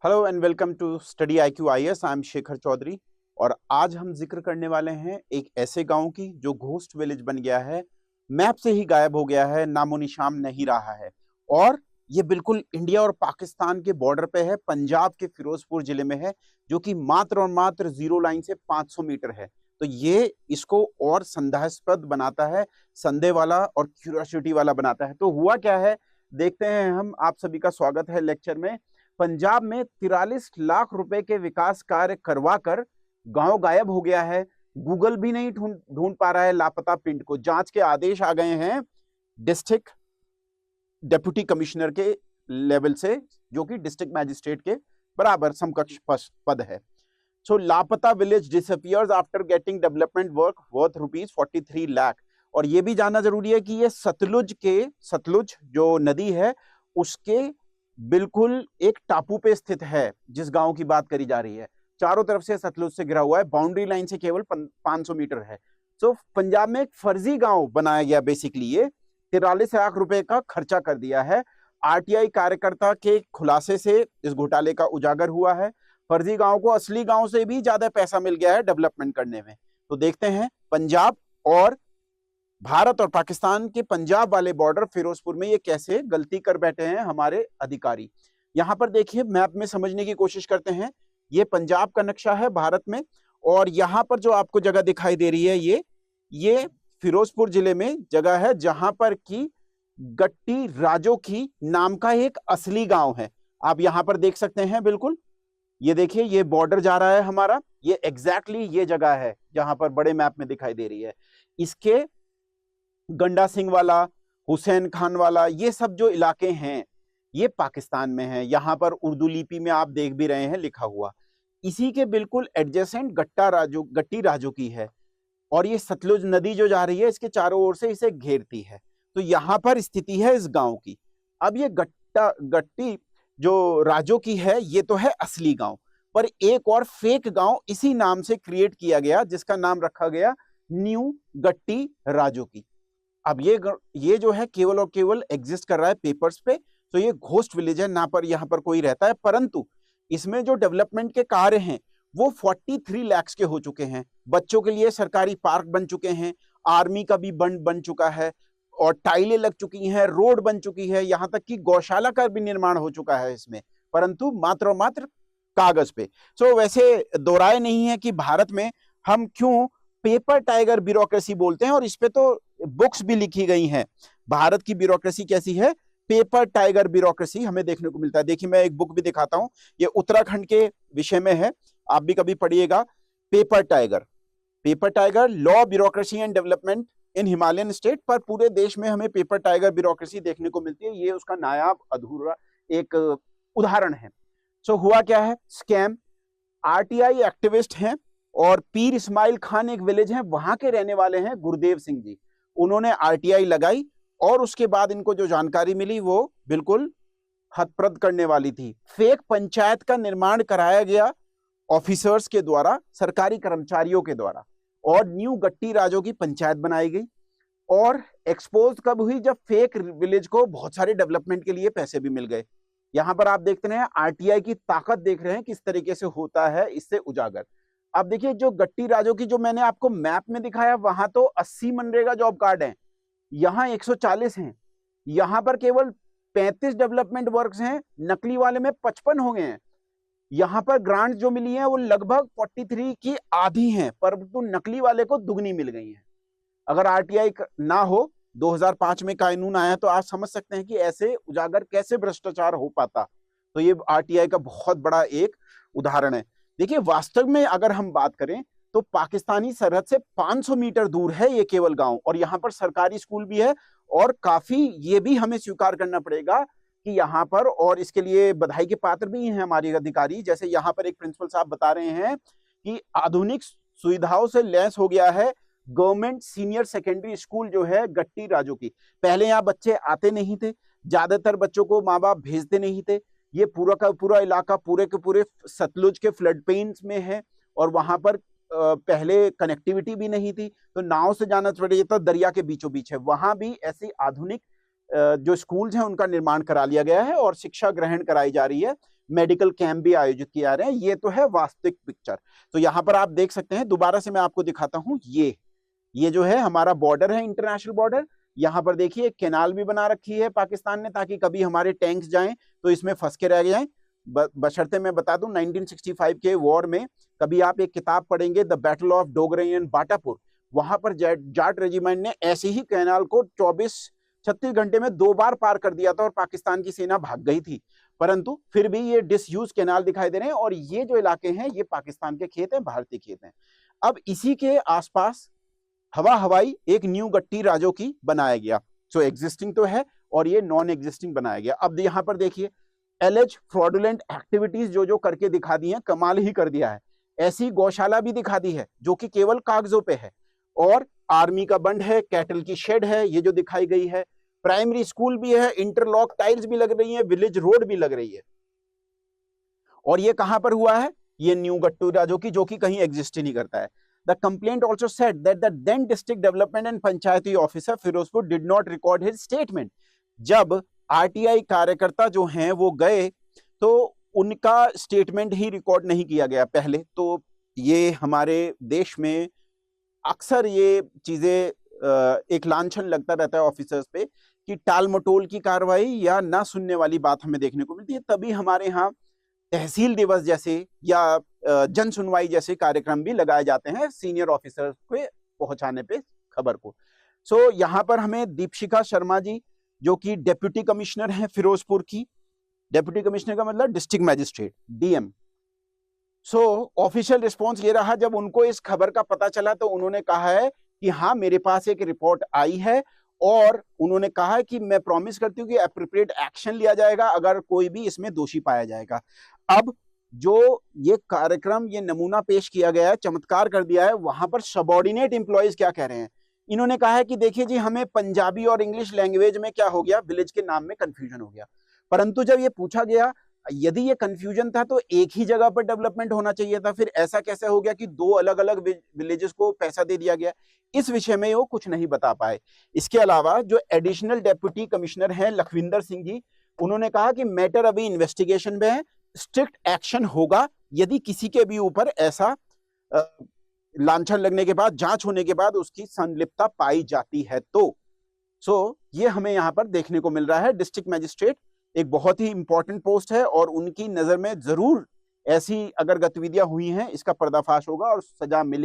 Hello and welcome to study IQ IAS। I am Shekhar Chaudhary और आज हम जिक्र करने वाले हैं एक ऐसे गांव की जो घोस्ट विलेज बन गया है, मैप से ही गायब हो गया है, नामो निशान नहीं रहा है। और ये बिल्कुल इंडिया और पाकिस्तान के बॉर्डर पे है, पंजाब के फिरोजपुर जिले में है, जो कि मात्र और मात्र जीरो लाइन से 500 मीटर है। तो ये इसको और संदेहास्पद बनाता है, संदेह वाला और क्यूरियोसिटी वाला बनाता है। तो हुआ क्या है देखते हैं हम। आप सभी का स्वागत है लेक्चर में। पंजाब में 43 लाख रुपए के विकास कार्य करवाकर गांव गायब हो गया है। गूगल भी नहीं ढूंढ पा रहा है लापता पिंड को। जांच के आदेश आ गए हैं डिस्ट्रिक्ट डिप्टी कमिश्नर के लेवल से, जो कि डिस्ट्रिक्ट मैजिस्ट्रेट के बराबर समकक्ष पद है। सो लापता village disappears after getting development work worth ₹43 lakh. और ये भी जानना जरूरी है कि ये सतलुज जो नदी है उसके बिल्कुल एक टापू पे स्थित है। जिस गांव की बात करी जा रही है चारों तरफ से सतलुज से घिरा हुआ है, बाउंड्री लाइन से केवल 500 मीटर है। सो पंजाब में एक फर्जी गांव बनाया गया। बेसिकली ये 43 लाख रुपए का खर्चा कर दिया है। RTI कार्यकर्ता के खुलासे से इस घोटाले का उजागर हुआ है। फर्जी गांव को असली गांव से भी ज्यादा पैसा मिल गया है डेवलपमेंट करने में। तो देखते हैं पंजाब और भारत और पाकिस्तान के पंजाब वाले बॉर्डर फिरोजपुर में ये कैसे गलती कर बैठे हैं हमारे अधिकारी। यहां पर देखिए, मैप में समझने की कोशिश करते हैं। ये पंजाब का नक्शा है भारत में, और यहां पर जो आपको जगह दिखाई दे रही है ये फिरोजपुर जिले में जगह है, जहां पर की गट्टी राजोकी नाम का एक असली गांव है। आप यहां पर देख सकते हैं, बिल्कुल ये देखिए, ये बॉर्डर जा रहा है हमारा। ये एग्जैक्टली ये जगह है जहां पर बड़े मैप में दिखाई दे रही है। इसके गंडा सिंह वाला, हुसैन खान वाला, ये सब जो इलाके हैं ये पाकिस्तान में हैं। यहां पर उर्दू लिपि में आप देख भी रहे हैं लिखा हुआ। इसी के बिल्कुल एडजेसेंट गट्टी राजो की है, और ये सतलुज नदी जो जा रही है इसके चारों ओर से इसे घेरती है। तो यहां पर स्थिति है इस गांव की। अब ये गट्टी जो राजो की है ये तो है असली गांव, पर एक और फेक गांव इसी नाम से क्रिएट किया गया, जिसका नाम रखा गया न्यू गट्टी राजो की। अब ये जो है केवल और केवल एग्जिस्ट कर रहा है पेपर्स पे। तो ये घोस्ट विलेज है, ना पर यहाँ पर कोई रहता है। परंतु इसमें जो डेवलपमेंट के कार्य हैं वो 43 लाख के हो चुके हैं। बच्चों के लिए सरकारी पार्क बन चुके हैं, आर्मी का भी बन चुका है, और टाइलें लग चुकी हैं, रोड बन चुकी है, यहाँ तक कि गौशाला का भी निर्माण हो चुका है इसमें, परंतु मात्र और मात्र कागज पे। सो वैसे दो राय नहीं है कि भारत में हम क्यों पेपर टाइगर ब्यूरोक्रेसी बोलते हैं, और इस पे तो बुक्स भी लिखी गई हैं। भारत की ब्यूरोक्रेसी कैसी है, पेपर टाइगर ब्यूरोक्रेसी हमें देखने को मिलता है। देखिए, मैं एक बुक भी दिखाता हूं, ये उत्तराखंड के विषय में है, आप भी कभी पढ़िएगा। Paper tiger law bureaucracy and development in Himalayan state. पर पूरे देश में हमें पेपर टाइगर ब्यूरोक्रेसी देखने को मिलती है। ये उसका नायाब अधूरा एक उदाहरण है। सो हुआ क्या है, स्कैम। RTI एक्टिविस्ट हैं और पीर इस्माइल खान एक विलेज है, वहां के रहने वाले हैं गुरदेव सिंह जी। उन्होंने RTI लगाई और उसके बाद इनको जो जानकारी मिली वो बिल्कुल हतप्रद करने वाली थी। फेक पंचायत का निर्माण कराया गया ऑफिसर्स के द्वारा, सरकारी कर्मचारियों के द्वारा, और न्यू गट्टी राजो की पंचायत बनाई गई। और एक्सपोज कब हुई, जब फेक विलेज को बहुत सारे डेवलपमेंट के लिए पैसे भी मिल गए। यहां पर आप देखते हैं RTI की ताकत देख रहे हैं किस तरीके से होता है, इससे उजागर। अब देखिए, जो गट्टी राजो की जो मैंने आपको मैप में दिखाया, वहां तो 80 मनरेगा जॉब कार्ड हैं, यहाँ 140 हैं। यहां पर केवल 35 डेवलपमेंट वर्क्स हैं, नकली वाले में 55 हो गए हैं। यहां पर ग्रांट जो मिली है वो लगभग 43 की आधी हैं, परंतु नकली वाले को दुगनी मिल गई है। अगर RTI ना हो, 2005 में कानून आया, तो आप समझ सकते हैं कि ऐसे उजागर कैसे भ्रष्टाचार हो पाता। तो ये RTI का बहुत बड़ा एक उदाहरण है। देखिए, वास्तव में अगर हम बात करें तो पाकिस्तानी सरहद से 500 मीटर दूर है ये केवल गांव, और यहाँ पर सरकारी स्कूल भी है। और काफी ये भी हमें स्वीकार करना पड़ेगा कि यहाँ पर, और इसके लिए बधाई के पात्र भी हैं हमारे अधिकारी, जैसे यहाँ पर एक प्रिंसिपल साहब बता रहे हैं कि आधुनिक सुविधाओं से लैस हो गया है गवर्नमेंट सीनियर सेकेंडरी स्कूल जो है गट्टी राजो की। पहले यहाँ बच्चे आते नहीं थे, ज्यादातर बच्चों को माँ बाप भेजते नहीं थे। ये पूरा का पूरा इलाका पूरे के पूरे सतलुज के फ्लड पेन्स में है, और वहां पर पहले कनेक्टिविटी भी नहीं थी, तो नाव से जाना पड़ता था, दरिया के बीचों बीच है। वहां भी ऐसी आधुनिक जो स्कूल्स हैं उनका निर्माण करा लिया गया है और शिक्षा ग्रहण कराई जा रही है। मेडिकल कैंप भी आयोजित किए जा रहे हैं। ये तो है वास्तविक पिक्चर। तो यहाँ पर आप देख सकते हैं, दोबारा से मैं आपको दिखाता हूँ, ये जो है हमारा बॉर्डर है, इंटरनेशनल बॉर्डर। यहाँ पर देखिए एक कैनाल भी बना रखी है पाकिस्तान ने, ताकि कभी हमारे टैंक्स जाएं तो इसमें फंस के रह जाएं। बशर्ते मैं बता दूं 1965 के वॉर में कभी आप एक किताब पढ़ेंगे, the battle of Dograi and Batapur, वहां पर जाट रेजिमेंट ने ऐसे ही कैनाल को 36 घंटे में 2 बार पार कर दिया था और पाकिस्तान की सेना भाग गई थी। परंतु फिर भी ये डिसयूज कैनाल दिखाई दे रहे हैं और ये जो इलाके हैं ये पाकिस्तान के खेत हैं, भारतीय खेत हैं। अब इसी के आसपास हवाई एक न्यू गट्टी राजो की बनाया गया। सो एग्जिस्टिंग तो है और ये नॉन एग्जिस्टिंग बनाया गया। अब यहाँ पर देखिए एलिज फ्रॉडुलेंट एक्टिविटीज जो करके दिखा दी है, कमाल ही कर दिया है। ऐसी गौशाला भी दिखा दी है जो कि केवल कागजों पे है, और आर्मी का बंड है, कैटल की शेड है ये जो दिखाई गई है, प्राइमरी स्कूल भी है, इंटरलॉक टाइल्स भी लग रही है, विलेज रोड भी लग रही है। और ये कहां पर हुआ है? ये न्यू गट्टू राजो की, जो कि कहीं एग्जिस्ट ही नहीं करता है। The complaint also said that the then district development and panchayati officer Firozpur did not record his statement. जब आरटीआई कार्यकर्ता जो हैं वो गए तो उनका स्टेटमेंट ही रिकॉर्ड नहीं किया गया पहले। तो ये हमारे देश में अक्सर ये चीजें एक लांछन लगता रहता है ऑफिसर्स पे कि टाल मटोल की कार्रवाई या ना सुनने वाली बात हमें देखने को मिलती है। तभी हमारे यहाँ तहसील दिवस जैसे या जन सुनवाई जैसे कार्यक्रम भी लगाए जाते हैं सीनियर ऑफिसर्स को पहुंचाने पे खबर को। सो यहाँ पर हमें दीपशिखा शर्मा जी जो कि डेप्यूटी कमिश्नर हैं फिरोजपुर की, डेप्यूटी कमिश्नर का मतलब डिस्ट्रिक्ट मैजिस्ट्रेट, डीएम। सो ऑफिशियल रिस्पॉन्स ये रहा, जब उनको इस खबर का पता चला तो उन्होंने कहा है कि हाँ मेरे पास एक रिपोर्ट आई है और उन्होंने कहा है कि मैं प्रॉमिस करती हूँ कि एप्रोप्रिएट एक्शन लिया जाएगा अगर कोई भी इसमें दोषी पाया जाएगा। अब जो ये कार्यक्रम, ये नमूना पेश किया गया है, चमत्कार कर दिया है, वहां पर सबऑर्डिनेट एम्प्लॉइज क्या कह रहे हैं? इन्होंने कहा है कि देखिए जी हमें पंजाबी और इंग्लिश लैंग्वेज में क्या हो गया, विलेज के नाम में कंफ्यूजन हो गया। परंतु जब ये पूछा गया यदि ये कंफ्यूजन था तो एक ही जगह पर डेवलपमेंट होना चाहिए था, फिर ऐसा कैसे हो गया कि 2 अलग अलग विलेजेस को पैसा दे दिया गया? इस विषय में वो कुछ नहीं बता पाए। इसके अलावा जो एडिशनल डेप्यूटी कमिश्नर हैं लखविंदर सिंह जी, उन्होंने कहा कि मैटर अभी इन्वेस्टिगेशन में है, स्ट्रिक्ट एक्शन होगा यदि किसी के भी ऊपर ऐसा लांछन लगने के बाद, जांच होने के बाद उसकी संलिप्तता पाई जाती है तो। ये हमें यहाँ पर देखने को मिल रहा है। डिस्ट्रिक्ट मैजिस्ट्रेट एक बहुत ही इंपॉर्टेंट पोस्ट है और उनकी नजर में जरूर ऐसी अगर गतिविधियां हुई हैं इसका पर्दाफाश होगा और सजा मिलेगी।